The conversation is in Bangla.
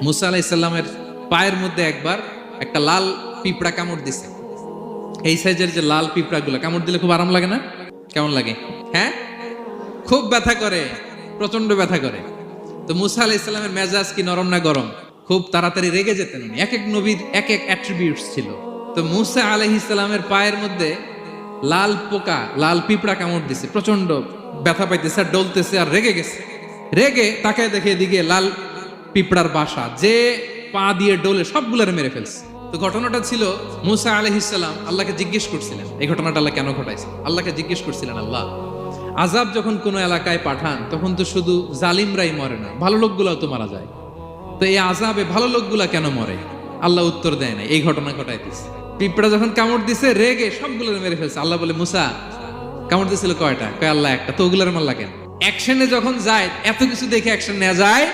মুসা আলাইহিস সালামের পায়ের মধ্যে একবার একটা লাল পিঁপড়া কামড় দিছে। এই সাইজের যে লাল পিঁপড়াগুলো কামড় দিলে খুব আরাম লাগে না? কেমন লাগে? হ্যাঁ, খুব ব্যথা করে, প্রচন্ড ব্যথা করে। তো মুসা আলাইহিস সালামের মেজাজ কি নরম না গরম? খুব তাড়াতাড়ি রেগে যেতেন উনি। এক এক নবীর এক এক অ্যাট্রিবিউটস ছিল। তো মুসা আলাইহিস সালামের পায়ের মধ্যে লাল পোকা, লাল পিঁপড়া কামড় দিছে, প্রচন্ড ব্যথা পাইতেছে আর ডলতেছে আর রেগে গেছে। রেগে তাকায় দেখে এদিকে লাল পিঁপড়ার বাসা, যে পা দিয়ে ডোলে সবগুলোরে মেরে ফেলছে। তো ঘটনাটা ছিল মুসা আলাইহিস সালাম আল্লাহকে জিজ্ঞেস করছিলেন, এই ঘটনাটা আল্লাহ কেন ঘটাইছে? আল্লাহকে জিজ্ঞেস করছিলেন, আল্লাহ আযাব যখন কোনো এলাকায় পাঠান তখন তো শুধু জালিমরাই মরে না, ভালো লোকগুলাও তো মারা যায়। তো এই আযাবে ভালো লোকগুলা কেন মরে? আল্লাহ উত্তর দেয় না, এই ঘটনা ঘটাই দিছে। পিঁপড়া যখন কামড় দিছে রেগে সবগুলো মেরে ফেলছে। আল্লাহ বলে, মুসা কামড় দিছিল কয়টা? কয় আল্লাহ একটা। তো ওগুলোর মারলা কেন? অ্যাকশনে যখন যায়, এত কিছু দেখে অ্যাকশন নেওয়া যায়